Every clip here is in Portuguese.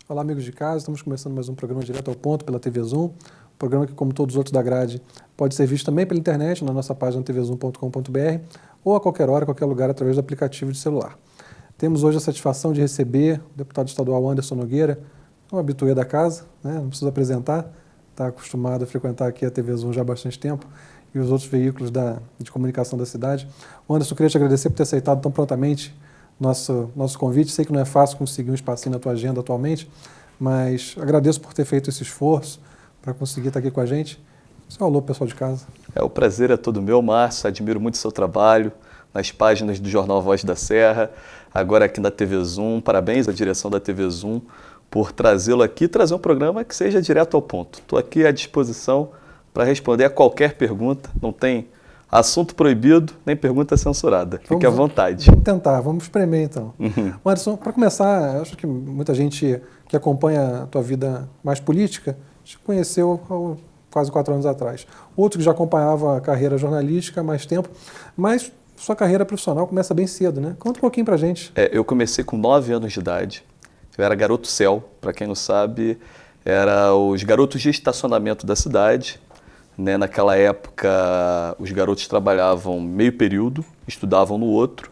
Olá, amigos de casa. Estamos começando mais um programa Direto ao Ponto pela TV Zoom. Programa que, como todos os outros da grade, pode ser visto também pela internet, na nossa página tvzoom.com.br ou a qualquer hora, qualquer lugar, através do aplicativo de celular. Temos hoje a satisfação de receber o deputado estadual Anderson Nogueira, um habitué da casa, né? Não preciso apresentar, está acostumado a frequentar aqui a TV Zoom já há bastante tempo e os outros veículos de comunicação da cidade. Anderson, eu queria te agradecer por ter aceitado tão prontamente nosso convite. Sei que não é fácil conseguir um espacinho na tua agenda atualmente, mas agradeço por ter feito esse esforço para conseguir estar aqui com a gente. Seu alô, pessoal de casa. O prazer é todo meu, Márcio. Admiro muito o seu trabalho nas páginas do Jornal Voz da Serra, agora aqui na TV Zoom. Parabéns à direção da TV Zoom por trazê-lo aqui, trazer um programa que seja direto ao ponto. Estou aqui à disposição para responder a qualquer pergunta. Não tem assunto proibido, nem pergunta censurada. Fique à vontade. Vamos tentar, vamos espremer então. Anderson, para começar, acho que muita gente que acompanha a tua vida mais política te conheceu há quase 4 anos atrás. Outros que já acompanhavam a carreira jornalística há mais tempo, mas sua carreira profissional começa bem cedo, né? Conta um pouquinho para a gente. Eu comecei com 9 anos de idade. Eu era garoto céu, para quem não sabe, era os garotos de estacionamento da cidade. Né? Naquela época, os garotos trabalhavam meio período, estudavam no outro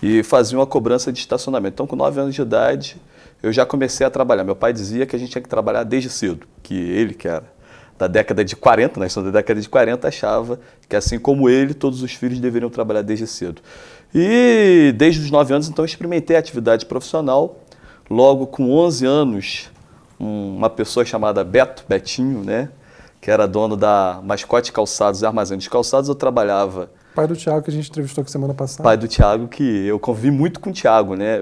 e faziam a cobrança de estacionamento. Então, com 9 anos de idade, eu já comecei a trabalhar. Meu pai dizia que a gente tinha que trabalhar desde cedo, que ele, que era da década de 40, nós somos da década de 40, achava que, assim como ele, todos os filhos deveriam trabalhar desde cedo. E desde os 9 anos, então, eu experimentei a atividade profissional. Logo, com 11 anos, uma pessoa chamada Betinho, né? Que era dono da Mascote Calçados e Armazém dos Calçados, eu trabalhava... Pai do Thiago, que a gente entrevistou aqui semana passada. Pai do Thiago, que eu convivi muito com o Thiago, né?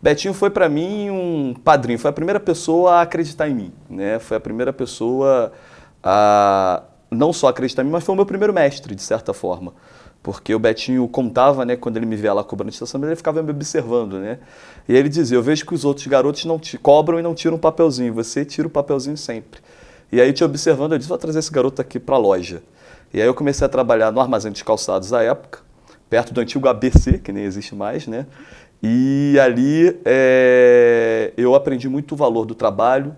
Betinho foi para mim um padrinho, foi a primeira pessoa a acreditar em mim, né? Foi a primeira pessoa a não só acreditar em mim, mas foi o meu primeiro mestre, de certa forma. Porque o Betinho contava, né, quando ele me via lá cobrando estacionamento, ele ficava me observando, né? E aí ele dizia, eu vejo que os outros garotos não te cobram e não tiram um papelzinho, você tira o papelzinho sempre. E aí, te observando, eu disse, vou trazer esse garoto aqui para a loja. E aí eu comecei a trabalhar no Armazém dos Calçados à época, perto do antigo ABC, que nem existe mais, né? E ali eu aprendi muito o valor do trabalho,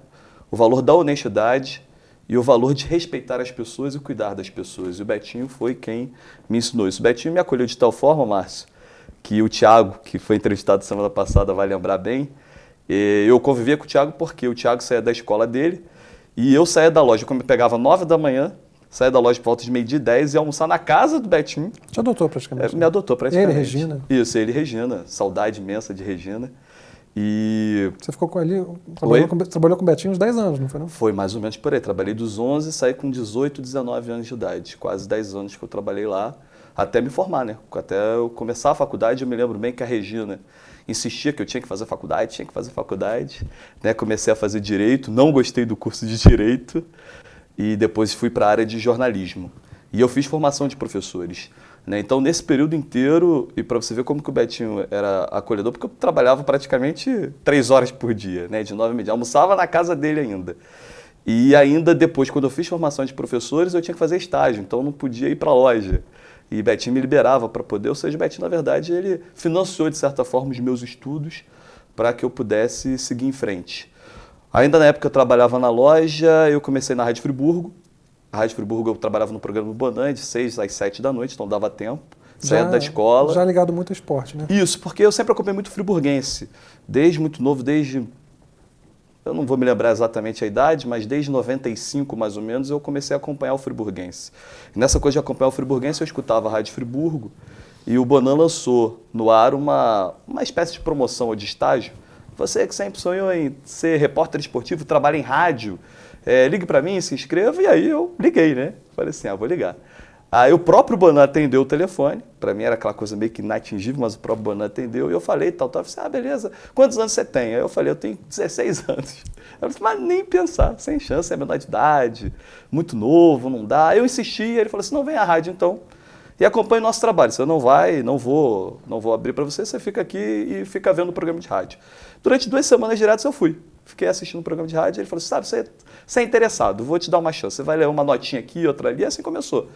o valor da honestidade e o valor de respeitar as pessoas e cuidar das pessoas. E o Betinho foi quem me ensinou isso. O Betinho me acolheu de tal forma, Márcio, que o Thiago, que foi entrevistado semana passada, vai lembrar bem, eu convivia com o Thiago porque o Thiago saía da escola dele, e eu saía da loja, quando me pegava 9 da manhã, saía da loja por volta de 12h10 e ia almoçar na casa do Betinho. Te adotou praticamente. Me adotou praticamente. Ele e Regina? Isso, ele e Regina. Saudade imensa de Regina. E... Você ficou com ele, trabalhou com o Betinho uns 10 anos, não foi não? Foi mais ou menos por aí. Trabalhei dos 11 e saí com 18, 19 anos de idade. Quase 10 anos que eu trabalhei lá, até me formar, né? Até eu começar a faculdade, eu me lembro bem que a Regina insistia que eu tinha que fazer faculdade, né? Comecei a fazer Direito, não gostei do curso de Direito e depois fui para a área de jornalismo. E eu fiz formação de professores, né? Então, nesse período inteiro, e para você ver como que o Betinho era acolhedor, porque eu trabalhava praticamente 3 horas por dia, né? De 9h30, almoçava na casa dele ainda. E ainda depois, quando eu fiz formação de professores, eu tinha que fazer estágio, então eu não podia ir para a loja. E Betinho me liberava para poder, ou seja, Betinho, na verdade, ele financiou, de certa forma, os meus estudos para que eu pudesse seguir em frente. Ainda na época eu trabalhava na loja, eu comecei na Rádio Friburgo. A Rádio Friburgo eu trabalhava no programa do Bonan, de 6 às 7 da noite, então dava tempo. Saía da escola. Já ligado muito ao esporte, né? Isso, porque eu sempre acompanhei muito friburguense. Desde muito novo, eu não vou me lembrar exatamente a idade, mas desde 95, mais ou menos, eu comecei a acompanhar o friburguense. E nessa coisa de acompanhar o friburguense, eu escutava a Rádio Friburgo e o Bonan lançou no ar uma espécie de promoção ou de estágio. Você que sempre sonhou em ser repórter esportivo, trabalha em rádio, ligue para mim, se inscreva. E aí eu liguei, né? Falei assim, vou ligar. Aí o próprio Bonan atendeu o telefone, para mim era aquela coisa meio que inatingível, mas o próprio Bonan atendeu, e eu falei, tal, eu falei, beleza, quantos anos você tem? Aí eu falei, eu tenho 16 anos. Eu falei, mas nem pensar, sem chance, é menor de idade, muito novo, não dá. Aí eu insisti, e ele falou assim, não, vem à rádio então, e acompanhe o nosso trabalho, você não vai, não vou abrir para você, você fica aqui e fica vendo o programa de rádio. Durante 2 semanas diretas eu fui, fiquei assistindo o programa de rádio, ele falou assim, sabe, você é interessado, vou te dar uma chance, você vai ler uma notinha aqui, outra ali, e assim começou.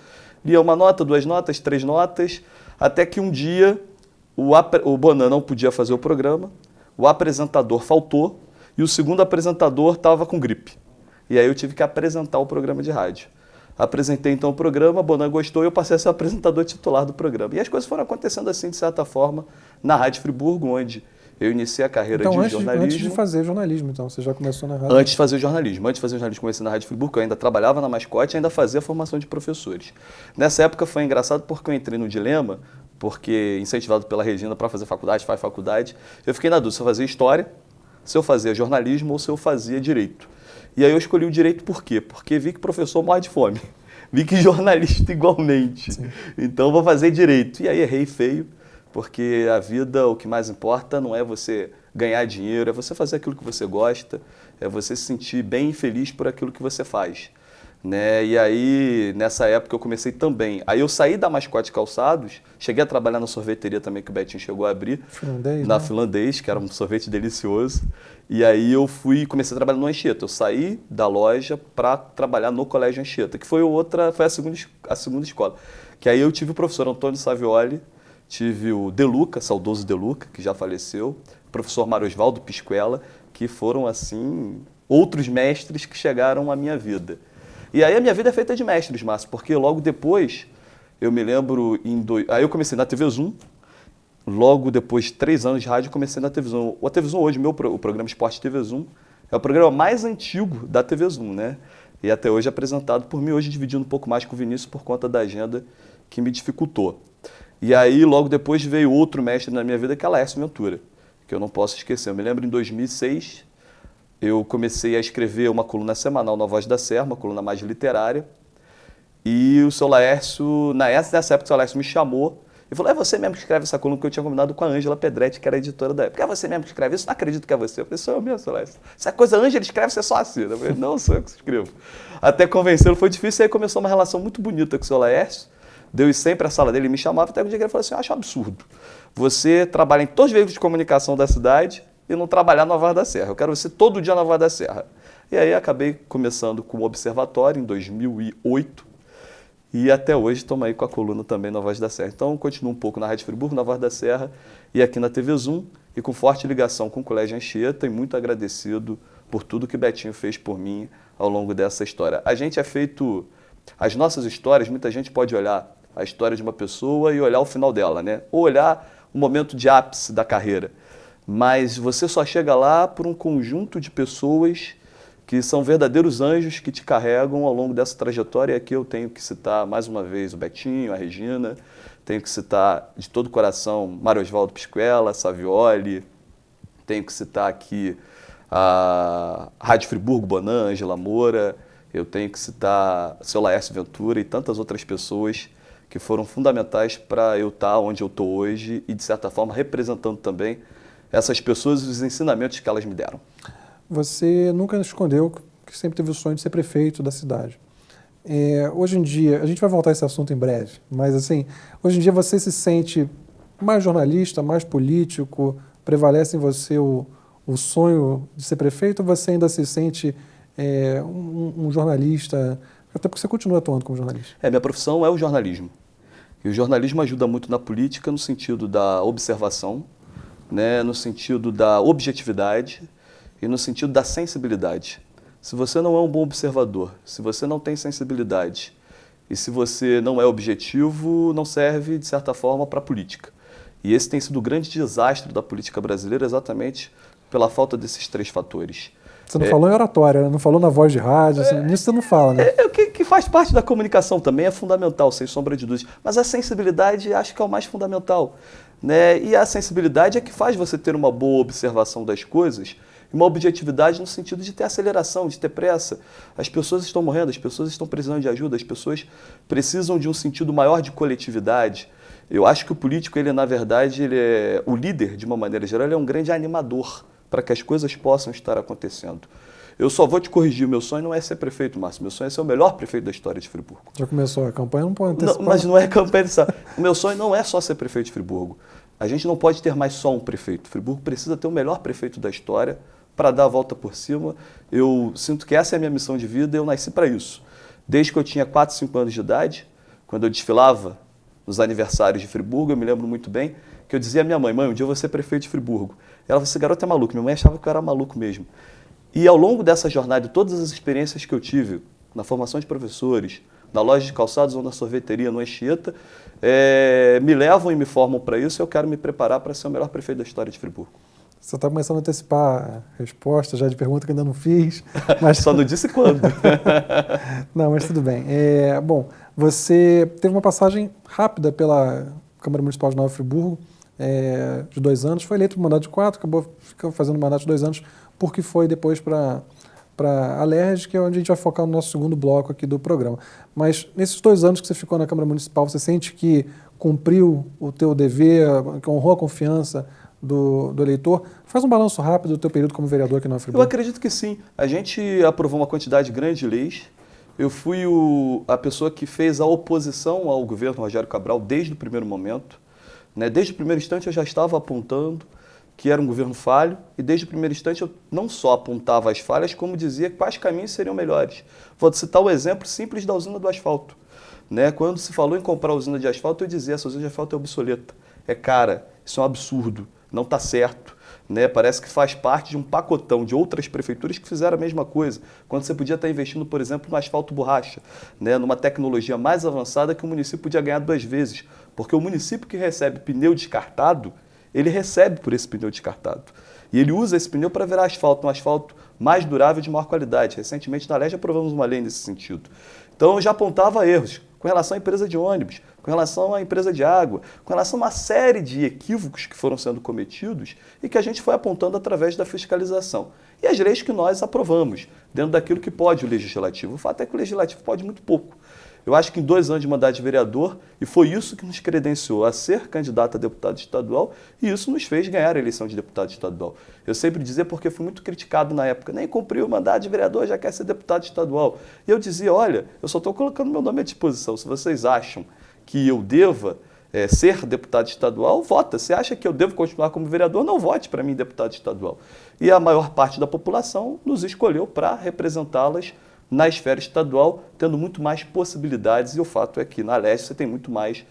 Lia uma nota, 2 notas, 3 notas, até que um dia o Bonan não podia fazer o programa, o apresentador faltou e o segundo apresentador estava com gripe. E aí eu tive que apresentar o programa de rádio. Apresentei então o programa, Bonan gostou e eu passei a ser o apresentador titular do programa. E as coisas foram acontecendo assim, de certa forma, na Rádio Friburgo, onde eu iniciei a carreira de jornalismo. Antes de fazer jornalismo, então, você já começou na rádio? Antes de fazer jornalismo. Antes de fazer jornalismo, comecei na Rádio Friburgo, eu ainda trabalhava na Mascote e ainda fazia a formação de professores. Nessa época foi engraçado porque eu entrei no dilema, porque incentivado pela Regina para fazer faculdade, faz faculdade, eu fiquei na dúvida se eu fazia história, se eu fazia jornalismo ou se eu fazia direito. E aí eu escolhi o direito por quê? Porque vi que professor morre de fome. Vi que jornalista igualmente. Sim. Então vou fazer direito. E aí errei feio, porque a vida, o que mais importa não é você ganhar dinheiro, é você fazer aquilo que você gosta, é você se sentir bem e feliz por aquilo que você faz. Né? E aí, nessa época, eu comecei também. Aí eu saí da Mascote Calçados, cheguei a trabalhar na sorveteria também, que o Betinho chegou a abrir. Finlandês, na né? Finlandês, que era um sorvete delicioso. E aí eu comecei a trabalhar no Anchieta. Eu saí da loja para trabalhar no Colégio Anchieta, que foi a segunda escola. Que aí eu tive o professor Antônio Savioli, tive o Deluca, saudoso Deluca, que já faleceu, o professor Mário Osvaldo Piscuela, que foram, assim, outros mestres que chegaram à minha vida. E aí a minha vida é feita de mestres, Márcio, porque logo depois, eu me lembro, aí eu comecei na TV Zoom, logo depois de 3 anos de rádio, eu comecei na TV Zoom. A TV Zoom hoje, o programa Esporte TV Zoom, é o programa mais antigo da TV Zoom, né? E até hoje é apresentado por mim, hoje dividindo um pouco mais com o Vinícius por conta da agenda que me dificultou. E aí logo depois veio outro mestre na minha vida, que é a Laércio Ventura, que eu não posso esquecer. Eu me lembro em 2006, eu comecei a escrever uma coluna semanal na Voz da Serra, uma coluna mais literária, e o seu Laércio, nessa época o seu Laércio me chamou e falou, é você mesmo que escreve essa coluna, que eu tinha combinado com a Ângela Pedretti, que era a editora da época. É você mesmo que escreve isso? Não acredito que é você. Eu falei, sou eu mesmo, seu Laércio. Essa coisa, a Ângela escreve, você só assina. Eu falei, não, sou eu que escrevo. Até convencê-lo foi difícil, e aí começou uma relação muito bonita com o seu Laércio. Deu ir sempre à sala dele, me chamava, até um dia que ele falou assim, eu acho um absurdo. Você trabalha em todos os veículos de comunicação da cidade e não trabalhar na Voz da Serra. Eu quero você todo dia na Voz da Serra. E aí acabei começando com o Observatório em 2008 e até hoje estamos aí com a coluna também na Voz da Serra. Então continuo um pouco na Rádio Friburgo, na Voz da Serra e aqui na TV Zoom e com forte ligação com o Colégio Anchieta e muito agradecido por tudo que Betinho fez por mim ao longo dessa história. A gente é feito... As nossas histórias, muita gente pode olhar a história de uma pessoa e olhar o final dela, né? Ou olhar o momento de ápice da carreira. Mas você só chega lá por um conjunto de pessoas que são verdadeiros anjos que te carregam ao longo dessa trajetória. E aqui eu tenho que citar mais uma vez o Betinho, a Regina, tenho que citar de todo o coração Mário Osvaldo Piscuela, Savioli, tenho que citar aqui a Rádio Friburgo, Bonan, Ângela Moura, eu tenho que citar o seu Laércio Ventura e tantas outras pessoas que foram fundamentais para eu estar onde eu estou hoje e, de certa forma, representando também essas pessoas e os ensinamentos que elas me deram. Você nunca escondeu que sempre teve o sonho de ser prefeito da cidade. Hoje em dia, a gente vai voltar a esse assunto em breve, mas assim, hoje em dia você se sente mais jornalista, mais político, prevalece em você o sonho de ser prefeito ou você ainda se sente um jornalista, até porque você continua atuando como jornalista? Minha profissão é o jornalismo. E o jornalismo ajuda muito na política no sentido da observação, né, no sentido da objetividade e no sentido da sensibilidade. Se você não é um bom observador, se você não tem sensibilidade e se você não é objetivo, não serve, de certa forma, para a política. E esse tem sido o grande desastre da política brasileira exatamente pela falta desses 3 fatores. Você não falou em oratória, não falou na voz de rádio, assim, nisso você não fala, né? Que faz parte da comunicação também, é fundamental, sem sombra de dúvidas. Mas a sensibilidade acho que é o mais fundamental. Né? E a sensibilidade é que faz você ter uma boa observação das coisas, uma objetividade no sentido de ter aceleração, de ter pressa. As pessoas estão morrendo, as pessoas estão precisando de ajuda, as pessoas precisam de um sentido maior de coletividade. Eu acho que o político, ele na verdade, ele é o líder, de uma maneira geral, ele é um grande animador para que as coisas possam estar acontecendo. Eu só vou te corrigir, o meu sonho não é ser prefeito, Márcio, meu sonho é ser o melhor prefeito da história de Friburgo. Já começou a campanha, não pode antecipar. Não, mas não é campanha, o meu sonho não é só ser prefeito de Friburgo. A gente não pode ter mais só um prefeito. Friburgo precisa ter o melhor prefeito da história para dar a volta por cima. Eu sinto que essa é a minha missão de vida e eu nasci para isso. Desde que eu tinha 4, 5 anos de idade, quando eu desfilava nos aniversários de Friburgo, eu me lembro muito bem que eu dizia à minha mãe, um dia eu vou ser prefeito de Friburgo. Ela falou, esse garoto é maluco. Minha mãe achava que eu era maluco mesmo. E ao longo dessa jornada, todas as experiências que eu tive na formação de professores, na loja de calçados ou na sorveteria, no Anchieta, me levam e me formam para isso e eu quero me preparar para ser o melhor prefeito da história de Friburgo. Você está começando a antecipar a resposta já de pergunta que ainda não fiz. Mas... Só não disse quando. Não, mas tudo bem. Bom, você teve uma passagem rápida pela Câmara Municipal de Nova Friburgo, de 2 anos, foi eleito para um mandato de 4, acabou fazendo um mandato de 2 anos, porque foi depois para a LERJ, que é onde a gente vai focar no nosso segundo bloco aqui do programa. Mas nesses 2 anos que você ficou na Câmara Municipal, você sente que cumpriu o teu dever, que honrou a confiança do eleitor? Faz um balanço rápido do teu período como vereador aqui na Friburgo. Eu acredito que sim. A gente aprovou uma quantidade grande de leis. Eu fui a pessoa que fez a oposição ao governo Rogério Cabral desde o primeiro momento. Desde o primeiro instante eu já estava apontando que era um governo falho e desde o primeiro instante eu não só apontava as falhas, como dizia quais caminhos seriam melhores. Vou citar o exemplo simples da usina do asfalto. Quando se falou em comprar a usina de asfalto, eu dizia, essa usina de asfalto é obsoleta, é cara, isso é um absurdo, não está certo. Parece que faz parte de um pacotão de outras prefeituras que fizeram a mesma coisa, quando você podia estar investindo, por exemplo, no asfalto borracha, numa tecnologia mais avançada que o município podia ganhar 2 vezes, porque o município que recebe pneu descartado, ele recebe por esse pneu descartado. E ele usa esse pneu para virar asfalto, um asfalto mais durável e de maior qualidade. Recentemente, na LERJ, aprovamos uma lei nesse sentido. Então, eu já apontava erros com relação à empresa de ônibus, com relação à empresa de água, com relação a uma série de equívocos que foram sendo cometidos e que a gente foi apontando através da fiscalização. E as leis que nós aprovamos, dentro daquilo que pode o Legislativo. O fato é que o Legislativo pode muito pouco. Eu acho que em 2 anos de mandato de vereador, e foi isso que nos credenciou a ser candidato a deputado estadual, e isso nos fez ganhar a eleição de deputado estadual. Eu sempre dizia, porque fui muito criticado na época, nem cumpriu o mandato de vereador, já quer ser deputado estadual. E eu dizia, olha, eu só estou colocando meu nome à disposição, se vocês acham que eu deva ser deputado estadual, vota. Se acha que eu devo continuar como vereador, não vote para mim deputado estadual. E a maior parte da população nos escolheu para representá-las na esfera estadual, tendo muito mais possibilidades, e o fato é que na LERJ você tem muito mais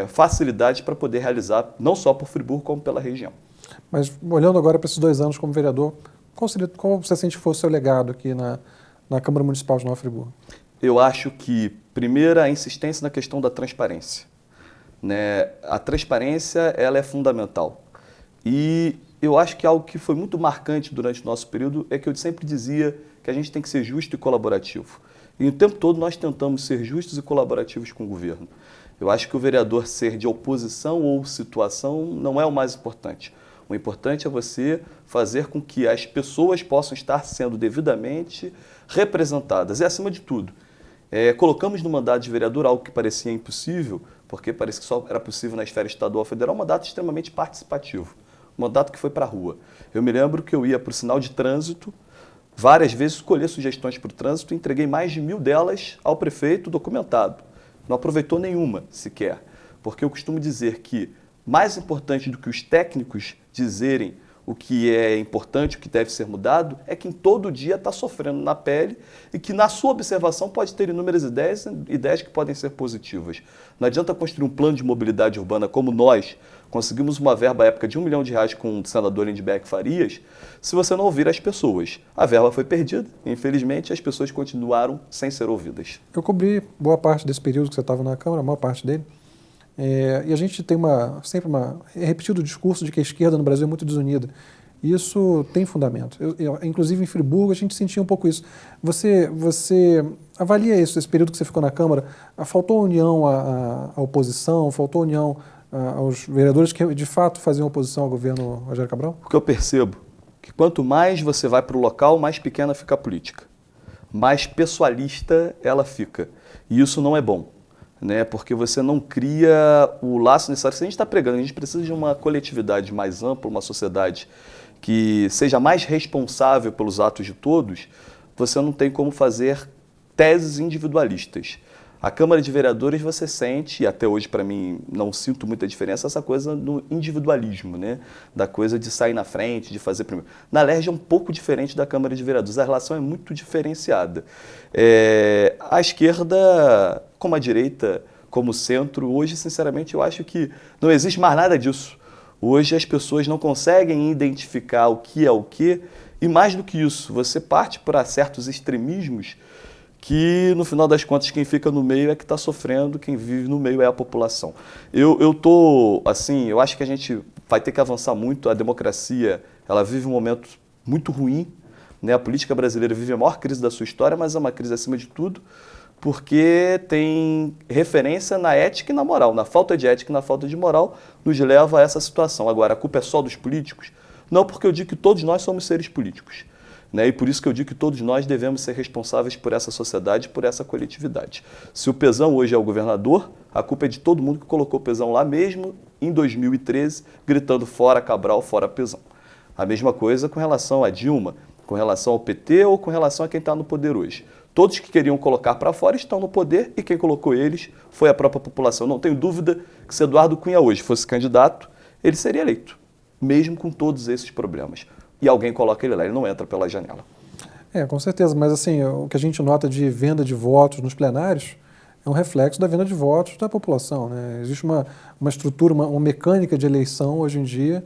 facilidade para poder realizar, não só por Friburgo, como pela região. Mas olhando agora para esses 2 anos como vereador, qual você sente que foi o seu legado aqui na Câmara Municipal de Nova Friburgo? Eu acho que, primeiro, a insistência na questão da transparência. A transparência ela é fundamental. E eu acho que algo que foi muito marcante durante o nosso período é que eu sempre dizia que a gente tem que ser justo e colaborativo. E o tempo todo nós tentamos ser justos e colaborativos com o governo. Eu acho que o vereador ser de oposição ou situação não é o mais importante. O importante é você fazer com que as pessoas possam estar sendo devidamente representadas. E, acima de tudo, colocamos no mandato de vereador algo que parecia impossível, porque parece que só era possível na esfera estadual ou federal, um mandato extremamente participativo, um mandato que foi para a rua. Eu me lembro que eu ia para o sinal de trânsito, várias vezes escolhi sugestões para o trânsito, entreguei mais de 1000 delas ao prefeito documentado. Não aproveitou nenhuma sequer, porque eu costumo dizer que mais importante do que os técnicos dizerem o que é importante, o que deve ser mudado, é quem todo dia está sofrendo na pele e que na sua observação pode ter inúmeras ideias que podem ser positivas. Não adianta construir um plano de mobilidade urbana como nós conseguimos uma verba à época de R$1 milhão com o senador Lindbergh Farias, se você não ouvir as pessoas. A verba foi perdida, infelizmente as pessoas continuaram sem ser ouvidas. Eu cobri boa parte desse período que você estava na Câmara, a maior parte dele. E a gente tem sempre repetido o discurso de que a esquerda no Brasil é muito desunida. E isso tem fundamento. Inclusive em Friburgo a gente sentia um pouco isso. Você avalia isso, esse período que você ficou na Câmara, faltou união à oposição, faltou união aos vereadores que de fato faziam oposição ao governo Rogério Cabral? Porque eu percebo que quanto mais você vai para o local, mais pequena fica a política. Mais pessoalista ela fica. E isso não é bom. Porque você não cria o laço necessário. Se a gente está pregando, a gente precisa de uma coletividade mais ampla, uma sociedade que seja mais responsável pelos atos de todos, você não tem como fazer teses individualistas. A Câmara de Vereadores você sente, e até hoje para mim não sinto muita diferença, essa coisa do individualismo, da coisa de sair na frente, de fazer primeiro. Na LERJ é um pouco diferente da Câmara de Vereadores, a relação é muito diferenciada. A esquerda, como a direita, como centro. Hoje, sinceramente, eu acho que não existe mais nada disso. Hoje as pessoas não conseguem identificar o que é o quê, e mais do que isso, você parte para certos extremismos que, no final das contas, quem fica no meio é que está sofrendo, quem vive no meio é a população. Eu acho que a gente vai ter que avançar muito. A democracia, ela vive um momento muito ruim, né? A política brasileira vive a maior crise da sua história, mas é uma crise acima de tudo, porque tem referência na ética e na moral. Na falta de ética e na falta de moral nos leva a essa situação. Agora, a culpa é só dos políticos? Não, porque eu digo que todos nós somos seres políticos, né? E por isso que eu digo que todos nós devemos ser responsáveis por essa sociedade, por essa coletividade. Se o Pezão hoje é o governador, a culpa é de todo mundo que colocou o Pezão lá, mesmo em 2013, gritando fora Cabral, fora Pezão. A mesma coisa com relação a Dilma, com relação ao PT ou com relação a quem está no poder hoje. Todos que queriam colocar para fora estão no poder e quem colocou eles foi a própria população. Não tenho dúvida que se Eduardo Cunha hoje fosse candidato, ele seria eleito, mesmo com todos esses problemas. E alguém coloca ele lá, ele não entra pela janela. Com certeza, mas assim, o que a gente nota de venda de votos nos plenários é um reflexo da venda de votos da população, né? Existe uma estrutura, uma mecânica de eleição hoje em dia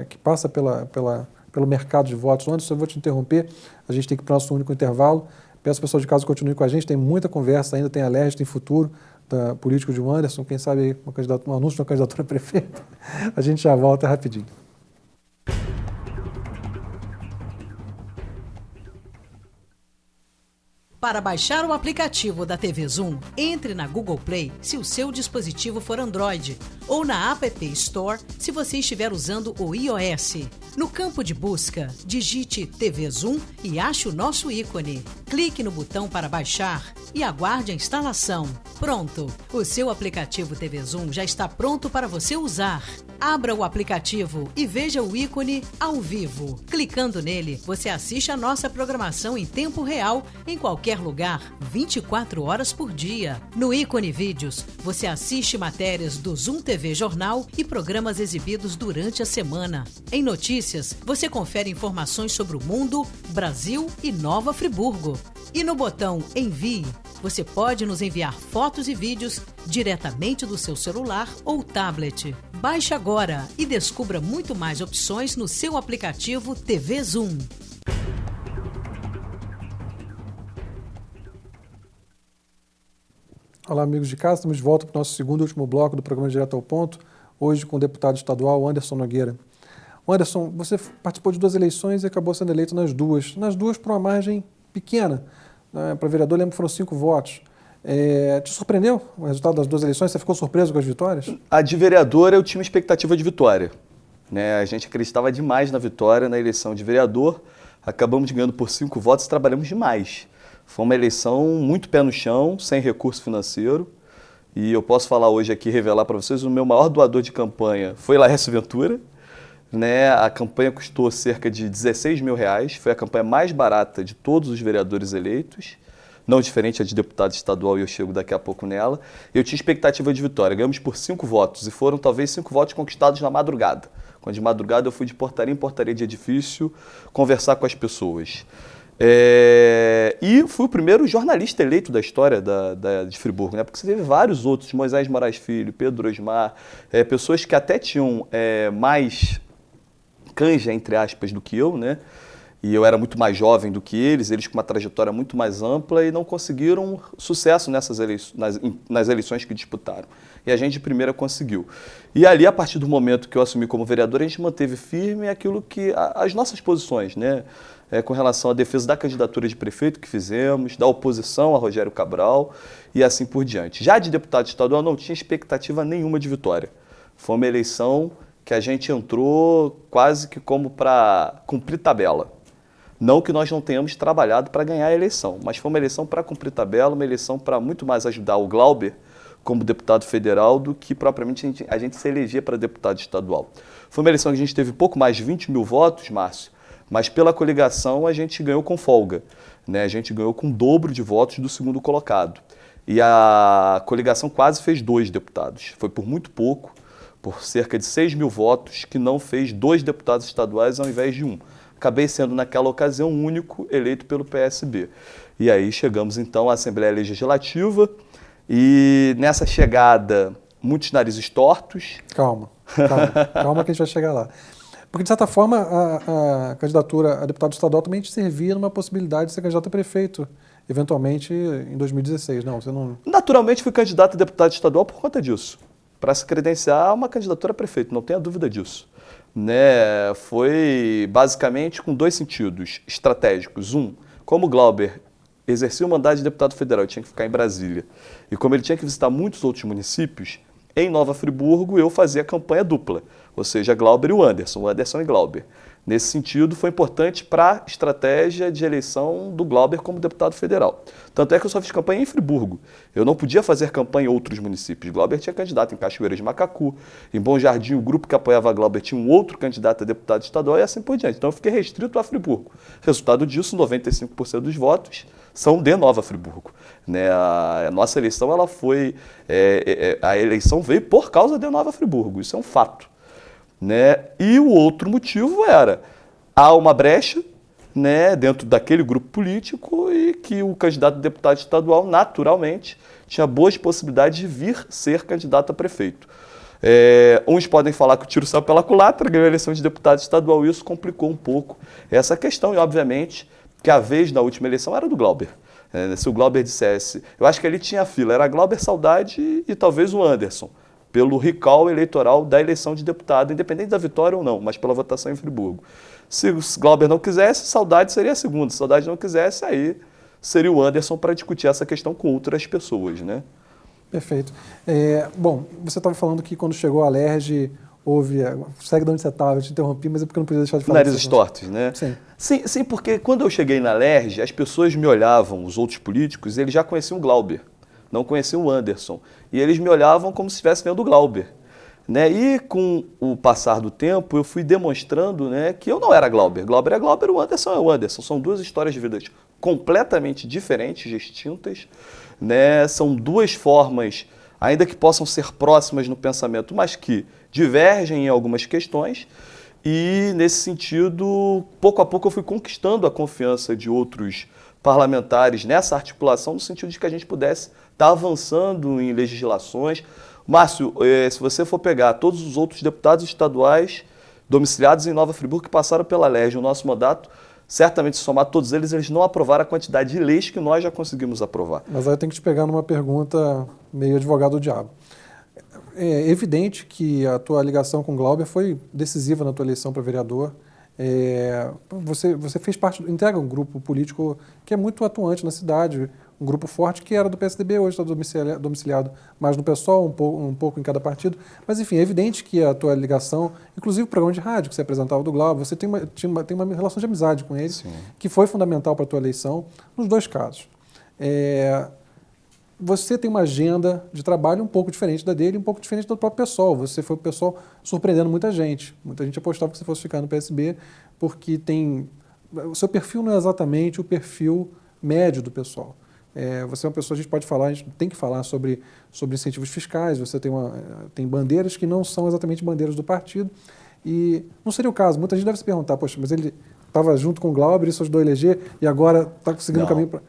que passa pelo mercado de votos. Anderson, eu vou te interromper, a gente tem que ir para o nosso único intervalo. Peço ao pessoal de casa que continue com a gente, tem muita conversa ainda, tem alerta, tem futuro da político de Anderson, quem sabe aí um anúncio de uma candidatura a prefeito. A gente já volta rapidinho. Para baixar o aplicativo da TV Zoom, entre na Google Play se o seu dispositivo for Android ou na App Store se você estiver usando o iOS. No campo de busca, digite TV Zoom e ache o nosso ícone. Clique no botão para baixar e aguarde a instalação. Pronto! O seu aplicativo TV Zoom já está pronto para você usar. Abra o aplicativo e veja o ícone ao vivo. Clicando nele, você assiste a nossa programação em tempo real, em qualquer lugar, 24 horas por dia. No ícone Vídeos, você assiste matérias do Zoom TV Jornal e programas exibidos durante a semana. Em Notícias, você confere informações sobre o mundo, Brasil e Nova Friburgo. E no botão Envie, você pode nos enviar fotos e vídeos diretamente do seu celular ou tablet. Baixe agora e descubra muito mais opções no seu aplicativo TV Zoom. Olá, amigos de casa, estamos de volta para o nosso segundo e último bloco do programa Direto ao Ponto, hoje com o deputado estadual Anderson Nogueira. Anderson, você participou de 2 eleições e acabou sendo eleito nas duas por uma margem pequena. Para vereador, lembro que foram 5 votos. Te surpreendeu o resultado das 2 eleições? Você ficou surpreso com as vitórias? A de vereador eu tinha uma expectativa de vitória, né? A gente acreditava demais na vitória na eleição de vereador, acabamos ganhando por 5 votos e trabalhamos demais. Foi uma eleição muito pé no chão, sem recurso financeiro, e eu posso falar hoje aqui, revelar para vocês, o meu maior doador de campanha foi Laércio Ventura, né? A campanha custou cerca de R$16 mil, foi a campanha mais barata de todos os vereadores eleitos, não diferente de deputado estadual, e eu chego daqui a pouco nela. Eu tinha expectativa de vitória, ganhamos por 5 votos, e foram talvez 5 votos conquistados na madrugada. Quando de madrugada eu fui de portaria em portaria de edifício conversar com as pessoas. E fui o primeiro jornalista eleito da história de Friburgo, né? Porque você teve vários outros, Moisés Moraes Filho, Pedro Osmar, pessoas que até tinham mais canja, entre aspas, do que eu, né? E eu era muito mais jovem do que eles com uma trajetória muito mais ampla e não conseguiram sucesso nas eleições que disputaram. E a gente de primeira conseguiu. E ali, a partir do momento que eu assumi como vereador, a gente manteve firme aquilo que as nossas posições, né? Com relação à defesa da candidatura de prefeito que fizemos, da oposição a Rogério Cabral e assim por diante. Já de deputado estadual, não tinha expectativa nenhuma de vitória. Foi uma eleição que a gente entrou quase que como para cumprir tabela. Não que nós não tenhamos trabalhado para ganhar a eleição, mas foi uma eleição para cumprir tabela, uma eleição para muito mais ajudar o Glauber como deputado federal do que propriamente a gente se eleger para deputado estadual. Foi uma eleição que a gente teve pouco mais de 20 mil votos, Márcio, mas pela coligação a gente ganhou com folga, né? A gente ganhou com o dobro de votos do segundo colocado. E a coligação quase fez 2 deputados, foi por muito pouco, por cerca de 6 mil votos, que não fez 2 deputados estaduais ao invés de 1. Acabei sendo, naquela ocasião, o único eleito pelo PSB. E aí chegamos, então, à Assembleia Legislativa E nessa chegada, muitos narizes tortos. Calma que a gente vai chegar lá. Porque, de certa forma, a candidatura a deputado estadual também te servia numa possibilidade de ser candidato a prefeito, eventualmente em 2016. Não, você não... Naturalmente fui candidato a deputado estadual por conta disso. Para se credenciar a uma candidatura a prefeito, não tenha dúvida disso. Né? Foi basicamente com dois sentidos estratégicos. Um, como o Glauber exercia o mandato de deputado federal, tinha que ficar em Brasília. E como ele tinha que visitar muitos outros municípios, em Nova Friburgo eu fazia campanha dupla, ou seja, Glauber e o Anderson e Glauber. Nesse sentido, foi importante para a estratégia de eleição do Glauber como deputado federal. Tanto é que eu só fiz campanha em Friburgo. Eu não podia fazer campanha em outros municípios. Glauber tinha candidato em Cachoeira de Macacu, em Bom Jardim, o grupo que apoiava Glauber tinha um outro candidato a deputado estadual e assim por diante. Então eu fiquei restrito a Friburgo. Resultado disso, 95% dos votos são de Nova Friburgo. Né? A nossa eleição, ela foi... a eleição veio por causa de Nova Friburgo, isso é um fato. Né? E o outro motivo era, há uma brecha, né, dentro daquele grupo político e que o candidato a deputado estadual, naturalmente, tinha boas possibilidades de vir ser candidato a prefeito. Uns podem falar que o tiro saiu pela culatra, ganhou a eleição de deputado estadual, e isso complicou um pouco essa questão. E, obviamente, que a vez na última eleição era do Glauber. Se o Glauber dissesse... Eu acho que ali tinha fila, era Glauber, Saudade e talvez o Anderson, pelo recall eleitoral da eleição de deputado, independente da vitória ou não, mas pela votação em Friburgo. Se o Glauber não quisesse, Saudade seria a segunda. Se Saudade não quisesse, aí seria o Anderson para discutir essa questão com outras pessoas, né? Perfeito. Bom, você estava falando que quando chegou a Alerj, houve... Segue de onde você estava, eu te interrompi, mas é porque eu não podia deixar de falar. Narizes tortos, né? Sim. Sim, porque quando eu cheguei na Alerj, as pessoas me olhavam, os outros políticos, eles já conheciam o Glauber, não conheciam o Anderson. E eles me olhavam como se estivesse vendo o Glauber. Né? E com o passar do tempo, eu fui demonstrando, né, que eu não era Glauber. Glauber é Glauber, o Anderson é o Anderson. São duas histórias de vida completamente diferentes, distintas. Né? São duas formas, ainda que possam ser próximas no pensamento, mas que divergem em algumas questões. E, nesse sentido, pouco a pouco eu fui conquistando a confiança de outros parlamentares nessa articulação, no sentido de que a gente pudesse estar avançando em legislações. Márcio, se você for pegar todos os outros deputados estaduais domiciliados em Nova Friburgo que passaram pela Alerj no nosso mandato, certamente, se somar todos eles, eles não aprovaram a quantidade de leis que nós já conseguimos aprovar. Mas aí eu tenho que te pegar numa pergunta meio advogado do diabo. É evidente que a tua ligação com o Glauber foi decisiva na tua eleição para vereador. Você fez parte, integra um grupo político que é muito atuante na cidade, um grupo forte que era do PSDB, hoje está domiciliado mais no PSOL, um pouco em cada partido. Mas, enfim, é evidente que a tua ligação, inclusive o programa de rádio que você apresentava do Glauber, você tem uma relação de amizade com ele, sim, que foi fundamental para a tua eleição, nos dois casos. Você tem uma agenda de trabalho um pouco diferente da dele, um pouco diferente do próprio PSOL. Você foi o PSOL surpreendendo muita gente. Muita gente apostava que você fosse ficar no PSB, porque o seu perfil não é exatamente o perfil médio do PSOL. Você é uma pessoa, a gente pode falar, a gente tem que falar sobre incentivos fiscais, você tem bandeiras que não são exatamente bandeiras do partido. E não seria o caso. Muita gente deve se perguntar, poxa, mas ele estava junto com o Glauber, isso ajudou a eleger, e agora está conseguindo o caminho para...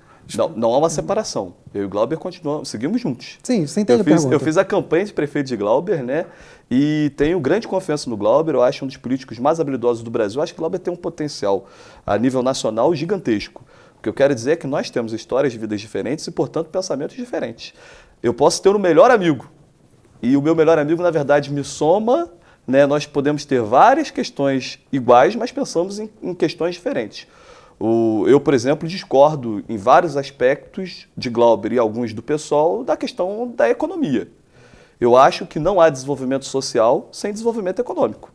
Não há uma separação. Eu e o Glauber continuamos, seguimos juntos. Sim, você entende a pergunta. Eu fiz a campanha de prefeito de Glauber, né? E tenho grande confiança no Glauber. Eu acho um dos políticos mais habilidosos do Brasil. Eu acho que o Glauber tem um potencial a nível nacional gigantesco. O que eu quero dizer é que nós temos histórias de vidas diferentes e, portanto, pensamentos diferentes. Eu posso ter um melhor amigo. E o meu melhor amigo, na verdade, me soma, né? Nós podemos ter várias questões iguais, mas pensamos em questões diferentes. Eu, por exemplo, discordo em vários aspectos de Glauber e alguns do PSOL da questão da economia. Eu acho que não há desenvolvimento social sem desenvolvimento econômico.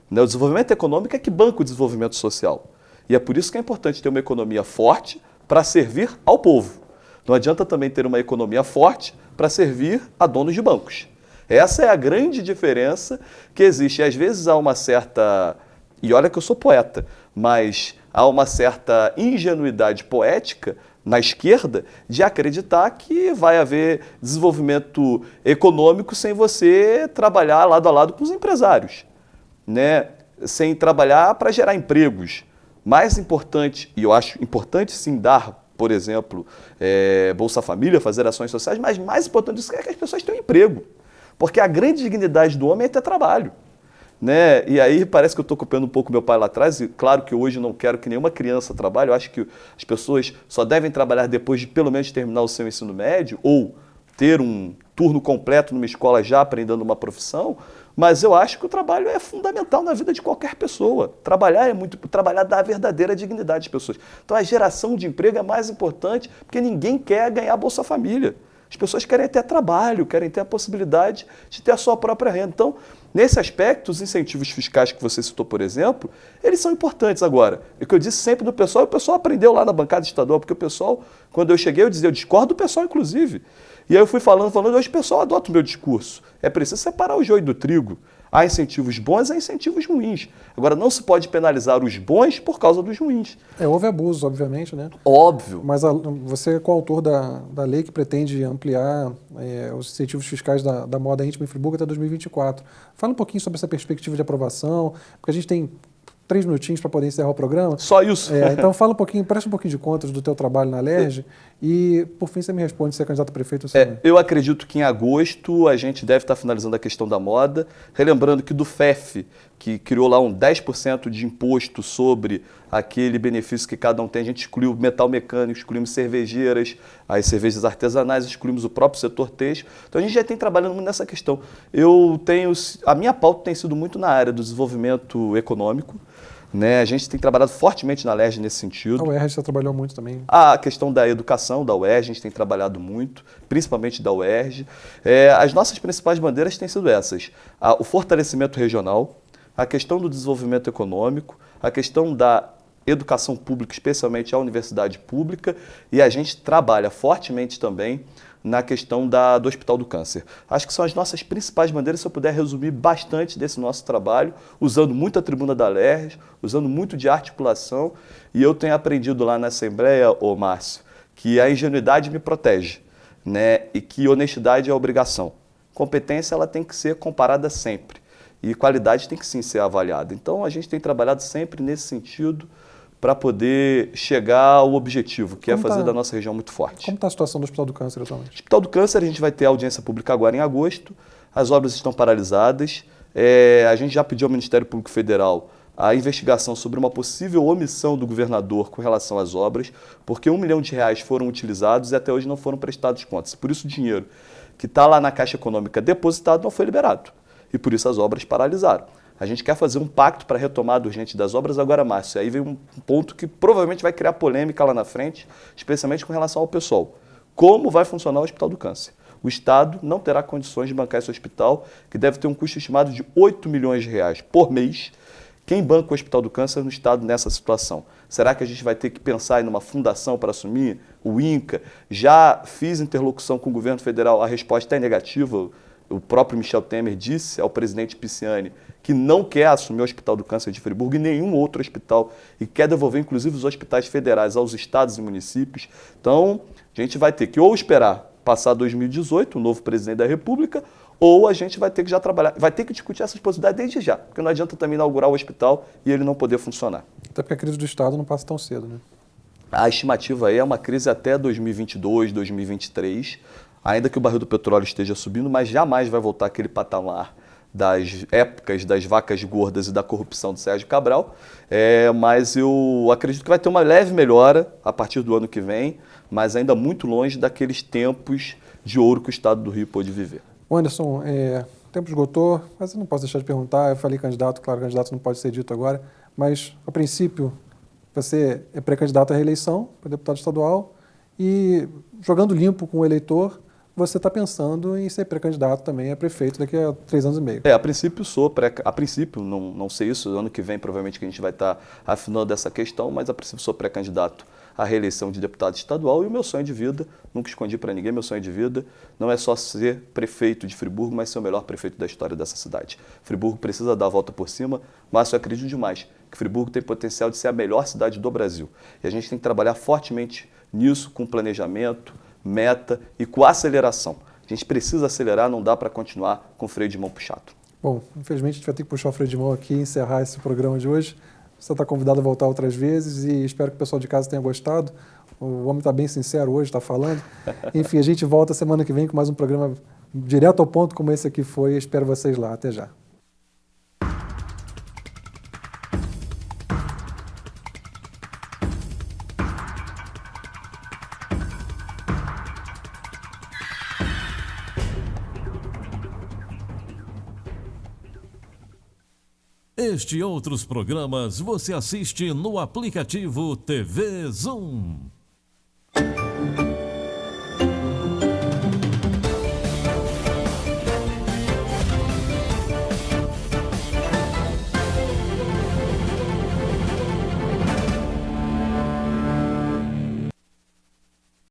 O desenvolvimento econômico é que banca o desenvolvimento social. E é por isso que é importante ter uma economia forte para servir ao povo. Não adianta também ter uma economia forte para servir a donos de bancos. Essa é a grande diferença que existe. E às vezes há uma certa... E olha que eu sou poeta, mas há uma certa ingenuidade poética na esquerda de acreditar que vai haver desenvolvimento econômico sem você trabalhar lado a lado com os empresários, né? Sem trabalhar para gerar empregos. Mais importante, e eu acho importante sim dar por exemplo, Bolsa Família, fazer ações sociais, mas mais importante disso é que as pessoas tenham emprego. Porque a grande dignidade do homem é ter trabalho. Né? E aí parece que eu estou copiando um pouco meu pai lá atrás, e claro que hoje não quero que nenhuma criança trabalhe, eu acho que as pessoas só devem trabalhar depois de pelo menos terminar o seu ensino médio, ou ter um turno completo numa escola já aprendendo uma profissão, mas eu acho que o trabalho é fundamental na vida de qualquer pessoa. Trabalhar dá a verdadeira dignidade às pessoas. Então a geração de emprego é mais importante, porque ninguém quer ganhar Bolsa Família. As pessoas querem ter trabalho, querem ter a possibilidade de ter a sua própria renda. Então, nesse aspecto, os incentivos fiscais que você citou, por exemplo, eles são importantes agora. O que eu disse sempre do pessoal, o pessoal aprendeu lá na bancada estadual, porque o pessoal, quando eu cheguei, eu dizia, eu discordo do pessoal, inclusive. E aí eu fui falando, hoje o pessoal adota o meu discurso. É preciso separar o joio do trigo. Há incentivos bons e há incentivos ruins. Agora, não se pode penalizar os bons por causa dos ruins. Houve abuso, obviamente, né? Óbvio. Mas você é coautor da lei que pretende ampliar os incentivos fiscais da moda íntima em Friburgo até 2024. Fala um pouquinho sobre essa perspectiva de aprovação, porque a gente tem 3 minutinhos para poder encerrar o programa. Só isso. Então fala um pouquinho, presta um pouquinho de contas do teu trabalho na LERJ e, por fim, você me responde se é candidato a prefeito ou se não. Eu acredito que em agosto a gente deve estar finalizando a questão da moda, relembrando que do FEF, que criou lá um 10% de imposto sobre aquele benefício que cada um tem, a gente excluiu metal mecânico, excluímos cervejeiras, as cervejas artesanais, excluímos o próprio setor têxtil. Então a gente já tem trabalhando muito nessa questão. A minha pauta tem sido muito na área do desenvolvimento econômico, né? A gente tem trabalhado fortemente na LERJ nesse sentido. A UERJ você trabalhou muito também. A questão da educação da UERJ, a gente tem trabalhado muito, principalmente da UERJ. As nossas principais bandeiras têm sido essas: o fortalecimento regional, a questão do desenvolvimento econômico, a questão da educação pública, especialmente a universidade pública, e a gente trabalha fortemente também na questão do Hospital do Câncer. Acho que são as nossas principais bandeiras, se eu puder resumir bastante desse nosso trabalho, usando muito a tribuna da LERJ, usando muito de articulação, e eu tenho aprendido lá na Assembleia, Márcio, que a ingenuidade me protege, né? E que honestidade é obrigação. Competência ela tem que ser comparada sempre, e qualidade tem que sim ser avaliada. Então a gente tem trabalhado sempre nesse sentido, para poder chegar ao objetivo, que é fazer da nossa região muito forte. Como está a situação do Hospital do Câncer atualmente? O Hospital do Câncer, a gente vai ter audiência pública agora em agosto, as obras estão paralisadas, a gente já pediu ao Ministério Público Federal a investigação sobre uma possível omissão do governador com relação às obras, porque R$1 milhão foram utilizados e até hoje não foram prestados contas. Por isso o dinheiro que está lá na Caixa Econômica depositado não foi liberado, e por isso as obras paralisaram. A gente quer fazer um pacto para a retomada urgente das obras agora, Márcio. Aí vem um ponto que provavelmente vai criar polêmica lá na frente, especialmente com relação ao pessoal. Como vai funcionar o Hospital do Câncer? O Estado não terá condições de bancar esse hospital, que deve ter um custo estimado de R$8 milhões por mês. Quem banca o Hospital do Câncer no Estado nessa situação? Será que a gente vai ter que pensar em uma fundação para assumir? O INCA? Já fiz interlocução com o governo federal, a resposta é negativa. O próprio Michel Temer disse ao presidente Pisciani que não quer assumir o Hospital do Câncer de Friburgo e nenhum outro hospital e quer devolver, inclusive, os hospitais federais aos estados e municípios. Então, a gente vai ter que ou esperar passar 2018, o novo presidente da República, ou a gente vai ter que já trabalhar, vai ter que discutir essas possibilidades desde já, porque não adianta também inaugurar o hospital e ele não poder funcionar. Até porque a crise do Estado não passa tão cedo, né? A estimativa aí é uma crise até 2022, 2023, ainda que o barril do petróleo esteja subindo, mas jamais vai voltar aquele patamar das épocas das vacas gordas e da corrupção do Sérgio Cabral, mas eu acredito que vai ter uma leve melhora a partir do ano que vem, mas ainda muito longe daqueles tempos de ouro que o Estado do Rio pôde viver. Anderson, o tempo esgotou, mas eu não posso deixar de perguntar, eu falei candidato, claro, candidato não pode ser dito agora, mas, a princípio, você é pré-candidato à reeleição para deputado estadual e, jogando limpo com o eleitor, você está pensando em ser pré-candidato também a prefeito daqui a 3 anos e meio. A princípio não sei isso, ano que vem provavelmente que a gente vai estar afinando essa questão, mas a princípio sou pré-candidato à reeleição de deputado estadual e o meu sonho de vida, nunca escondi para ninguém, meu sonho de vida não é só ser prefeito de Friburgo, mas ser o melhor prefeito da história dessa cidade. Friburgo precisa dar a volta por cima, mas eu acredito demais que Friburgo tem potencial de ser a melhor cidade do Brasil. E a gente tem que trabalhar fortemente nisso, com planejamento, meta e com aceleração. A gente precisa acelerar, não dá para continuar com o freio de mão puxado. Bom, infelizmente a gente vai ter que puxar o freio de mão aqui e encerrar esse programa de hoje. Você está convidado a voltar outras vezes e espero que o pessoal de casa tenha gostado. O homem está bem sincero hoje, está falando. Enfim, a gente volta semana que vem com mais um programa direto ao ponto como esse aqui foi. Espero vocês lá. Até já. Este e outros programas você assiste no aplicativo TV Zoom.